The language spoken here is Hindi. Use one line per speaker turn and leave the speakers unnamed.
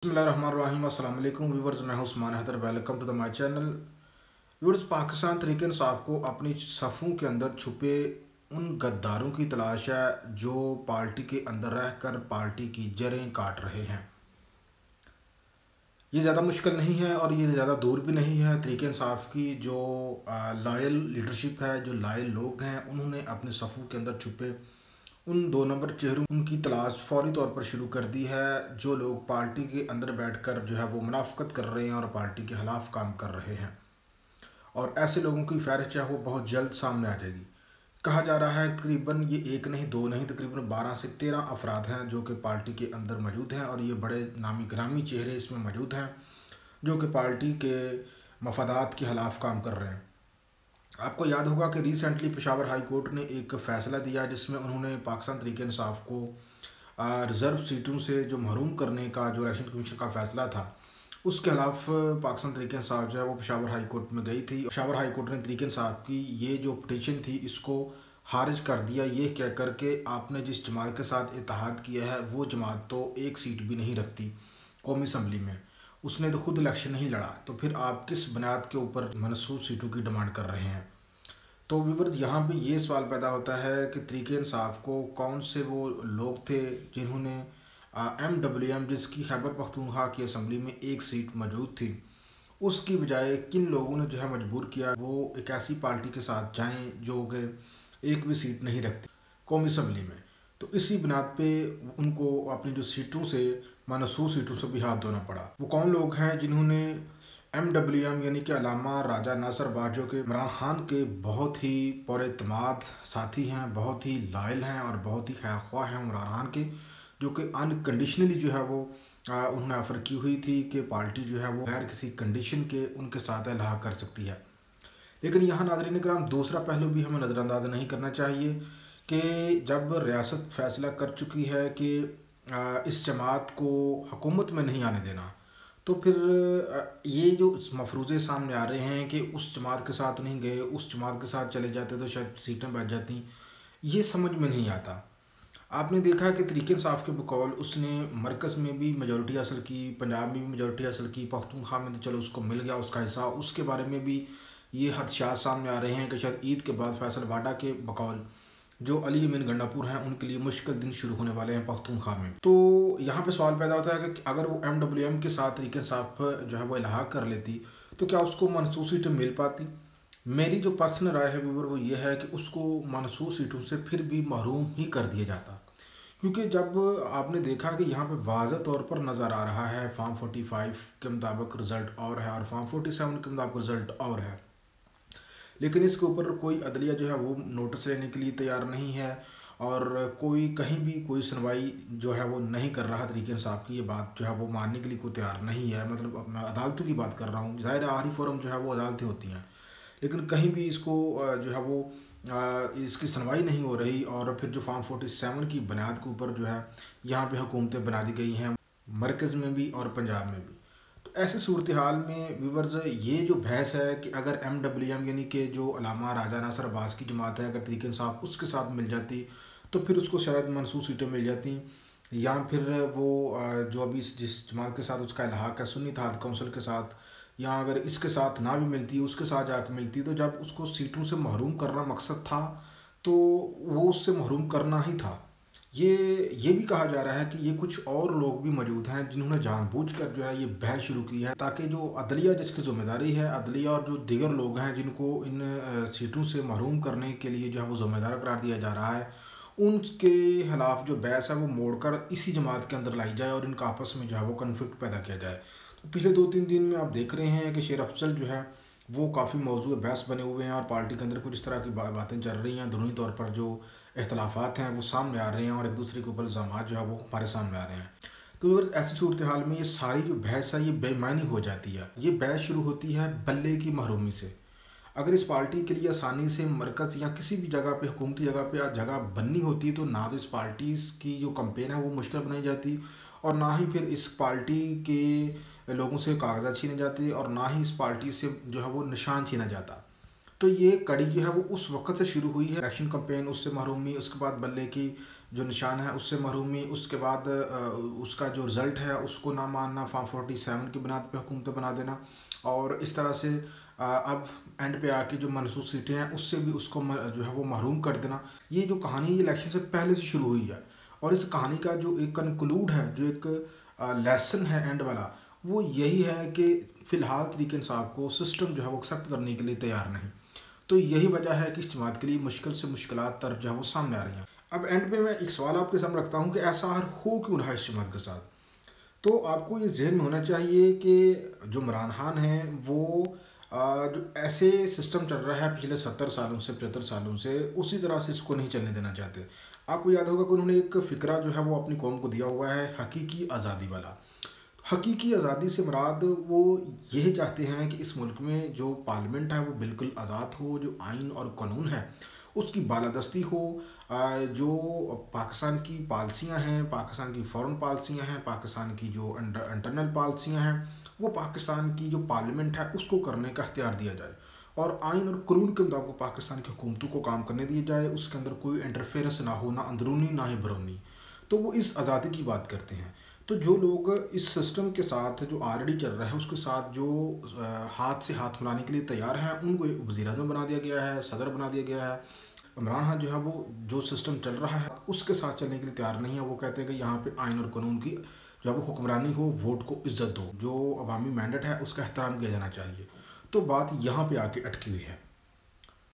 बिस्मिल्लाहिर्रहमानिर्रहीम। अस्सलाम वालेकुम व्यूवर्स, मैं हूं Usman Haider. Welcome to the my channel. Viewers, Pakistan Tehreek Insaf को अपनी सफ़ों के अंदर छुपे उन गद्दारों की तलाश है जो पार्टी के अंदर रहकर पार्टी की जड़ें काट रहे हैं। ये ज़्यादा मुश्किल नहीं है और ये ज़्यादा दूर भी नहीं है। तहरीक इंसाफ की जो लॉयल लीडरशिप है, जो लॉयल लोग हैं, उन्होंने अपने सफ़ों के अंदर छुपे उन दो नंबर चेहरों उनकी तलाश फौरी तौर पर शुरू कर दी है, जो लोग पार्टी के अंदर बैठकर जो है वो मुनाफकत कर रहे हैं और पार्टी के खिलाफ काम कर रहे हैं। और ऐसे लोगों की फहरिस्त है वो बहुत जल्द सामने आ जाएगी। कहा जा रहा है तकरीबन ये एक नहीं दो नहीं तकरीबन 12 से 13 अफराद हैं जो कि पार्टी के अंदर मौजूद हैं और ये बड़े नामी ग्रामी चेहरे इसमें मौजूद हैं जो कि पार्टी के मफादात के खिलाफ काम कर रहे हैं। आपको याद होगा कि रिसेंटली पेशावर हाई कोर्ट ने एक फ़ैसला दिया जिसमें उन्होंने पाकिस्तान तहरीक इंसाफ को रिज़र्व सीटों से जो महरूम करने का जो इलेक्शन कमीशन का फ़ैसला था उसके खिलाफ पाकिस्तान तहरीक इंसाफ जो है वो पेशावर हाई कोर्ट में गई थी। पेशावर हाई कोर्ट ने तहरीक इंसाफ की ये जो पटिशन थी इसको खारिज कर दिया, ये कह कर के आपने जिस जमात के साथ इत्तेहाद किया है वो जमात तो एक सीट भी नहीं रखती कौमी असम्बली में, उसने तो खुद इलेक्शन नहीं लड़ा, तो फिर आप किस बुनियाद के ऊपर मनसूस सीटों की डिमांड कर रहे हैं। तो व्यूवर, यहाँ पे ये सवाल पैदा होता है कि तहरीक इंसाफ को कौन से वो लोग थे जिन्होंने MWM, जिसकी खैबर पख्तूनख्वा की असम्बली में एक सीट मौजूद थी, उसकी बजाय किन लोगों ने जो है मजबूर किया वो एक ऐसी पार्टी के साथ जाएं जो कि एक भी सीट नहीं रखती कौमी असम्बली में। तो इसी बुनियाद पे उनको अपनी जो सीटों से मनसूस सीटों से भी हाथ धोना पड़ा। वो कौन लोग हैं जिन्होंने MWM यानी कि अल्लामा राजा नासर बाजो के इमरान खान के बहुत ही पुरएतमाद साथी हैं, बहुत ही लायल हैं और बहुत ही खैर ख्वाह हैं इमरान खान के, जो कि अनकंडीशनली जो है वो उन्होंने ऑफ़र की हुई थी कि पार्टी जो है वो बगैर किसी कंडीशन के उनके साथ इलाहा कर सकती है। लेकिन यहाँ नाज़रीन कराम दूसरा पहलू भी हमें नज़रअंदाज नहीं करना चाहिए कि जब रियासत फ़ैसला कर चुकी है कि इस जमात को हुकूमत में नहीं आने देना, तो फिर ये जो मफरूज़े सामने आ रहे हैं कि उस जमात के साथ नहीं गए, उस जमात के साथ चले जाते तो शायद सीटें बच जाती, ये समझ में नहीं आता। आपने देखा कि तहरीक इंसाफ के बकौल उसने मरकज़ में भी मेजॉरिटी हासिल की, पंजाब में भी मेजॉरिटी हासिल की, पख्तूनख्वा में तो चलो उसको मिल गया उसका हिस्सा, उसके बारे में भी ये खदशात सामने आ रहे हैं कि शायद ईद के बाद फैसल वाडा के बकौल जो अली अमीन गंडापुर हैं उनके लिए मुश्किल दिन शुरू होने वाले हैं पख्तूनख्वा में। तो यहाँ पे सवाल पैदा होता है कि अगर वो MWM के साथ तहरीक इंसाफ जो है वो इलाहा कर लेती तो क्या उसको मनसूस सीटें मिल पाती। मेरी जो पर्सनल राय है व्यूवर वो ये है कि उसको मनसूस सीटों से फिर भी महरूम ही कर दिया जाता, क्योंकि जब आपने देखा कि यहाँ पे वाज़ह तौर पर नज़र आ रहा है फॉर्म 45 के मुताबिक रिज़ल्ट और है और फॉर्म 47 के मुताबिक रिज़ल्ट और है, लेकिन इसके ऊपर कोई अदलिया जो है वो नोटिस लेने के लिए तैयार नहीं है और कोई कहीं भी कोई सुनवाई जो है वो नहीं कर रहा। तरीके इंसाफ की ये बात जो है वो मानने के लिए कोई तैयार नहीं है। मतलब मैं अदालतों की बात कर रहा हूँ, ज़ाहिर आखिरी फोरम जो है वो अदालतें होती हैं, लेकिन कहीं भी इसको जो है वो इसकी सुनवाई नहीं हो रही। और फिर जो फॉर्म 47 की बुनियाद के ऊपर जो है यहाँ पे हुकूमतें बना दी गई हैं मरकज़ में भी और पंजाब में भी। तो ऐसी सूरत हाल में व्यूवर्स, ये जो बहस है कि अगर MWM यानी कि जो अल्लामा राजा नासर अब्बास की जमात है, अगर तहरीक इंसाफ उसके साथ मिल जाती तो फिर उसको शायद मनसूस सीटें मिल जाती, या फिर वो जो अभी जिस जमात के साथ उसका इल्हाक है सुन्नी इत्तेहाद काउंसिल के साथ, या अगर इसके साथ ना भी मिलती उसके साथ जाकर मिलती, तो जब उसको सीटों से महरूम करना मकसद था तो वो उससे महरूम करना ही था। ये भी कहा जा रहा है कि ये कुछ और लोग भी मौजूद हैं जिन्होंने जानबूझकर जो है ये बहस शुरू की है ताकि जो अदलिया जिसकी ज़िम्मेदारी है, अदलिया और जो दीगर लोग हैं जिनको इन सीटों से महरूम करने के लिए जो है वो ज़िम्मेदार करार दिया जा रहा है, उनके खिलाफ जो बहस है वो मोड़कर इसी जमात के अंदर लाई जाए और इनका आपस में जो है वो कन्फ्लिक्ट पैदा किया जाए। तो पिछले 2-3 दिन में आप देख रहे हैं कि शेर अफजल जो है वो काफ़ी मौजूद बहस बने हुए हैं और पार्टी के अंदर कुछ इस तरह की बातें चल रही हैं, दोनों तौर पर जो इख्तलाफात हैं वो सामने आ रहे हैं और एक दूसरे के ऊपर इल्ज़ामात जो है वो हमारे सामने आ रहे हैं। तो अगर ऐसी सूरत हाल में ये सारी जो बहस है ये बेईमानी हो जाती है। ये बहस शुरू होती है बल्ले की महरूमी से। अगर इस पार्टी के लिए आसानी से मरकज़ या किसी भी जगह पे हुकूमती जगह पे आज जगह बननी होती तो ना तो इस पार्टी की जो कंपेन है वो मुश्किल बनाई जाती और ना ही फिर इस पार्टी के लोगों से कागजात छीने जाते और ना ही इस पार्टी से जो है वो निशान छीना जाता। तो ये कड़ी जो है वो उस वक्त से शुरू हुई है, इलेक्शन कंपेन, उससे महरूमी, उसके बाद बल्ले की जो निशान है उससे महरूमी, उसके बाद उसका जो रिज़ल्ट है उसको ना मानना, फार्म 47 की बुनियाद पे हुकूमतें बना देना, और इस तरह से अब एंड पे आके जो मनसूस सीटें हैं उससे भी उसको जो है वो महरूम कर देना। ये जो कहानी ये इलेक्शन से पहले से शुरू हुई है, और इस कहानी का जो एक कंक्लूड है, जो एक लेसन है एंड वाला, वो यही है कि फ़िलहाल तरीके इंसाफ को सिस्टम जो है वो एक्सेप्ट करने के लिए तैयार नहीं। तो यही वजह है कि इस जमात के लिए मुश्किल से मुश्किलात तर जो है वो सामने आ रही हैं। अब एंड पे मैं एक सवाल आपके सामने रखता हूँ कि ऐसा हर हो क्यों रहा है इस जमात के साथ। तो आपको ये जहन में होना चाहिए कि जो इमरान खान हैं वो जो ऐसे सिस्टम चल रहा है पिछले 70 सालों से, 75 सालों से, उसी तरह से इसको नहीं चलने देना चाहते। आपको याद होगा कि उन्होंने एक फ़िक्रा जो है वो अपनी कौम को दिया हुआ है, हकीकी आज़ादी वाला। हकीकी आज़ादी से मुराद वो यही चाहते हैं कि इस मुल्क में जो पार्लियामेंट है वो बिल्कुल आज़ाद हो, जो आइन और कानून है उसकी बालादस्ती हो, जो पाकिस्तान की पॉलिसियाँ हैं, पाकिस्तान की फ़ॉरेन पॉलिसियाँ हैं, पाकिस्तान की जो इंटरनल पॉलिसियाँ हैं, वो पाकिस्तान की जो पार्लियामेंट है उसको करने का इख्तियार दिया जाए, और आइन और कानून के मुताबिक पाकिस्तान की हुकूमतों को काम करने दिया जाए, उसके अंदर कोई इंटरफेरेंस ना हो, ना अंदरूनी ना ही बरूनी। तो वो इस आज़ादी की बात करते हैं। तो जो लोग इस सिस्टम के साथ जो ऑलरेडी चल रहा है उसके साथ जो हाथ से हाथ मिलाने के लिए तैयार हैं, उनको वज़ीर आज़म बना दिया गया है, सदर बना दिया गया है। इमरान खान जो है वो जो सिस्टम चल रहा है उसके साथ चलने के लिए तैयार नहीं है। वो कहते हैं कि यहाँ पे आइन और कानून की जो है वो हुक्मरानी हो, वोट को इज्जत दो, जो अवामी मैंडेट है उसका एहतराम किया जाना चाहिए। तो बात यहाँ पे आके अटकी हुई है।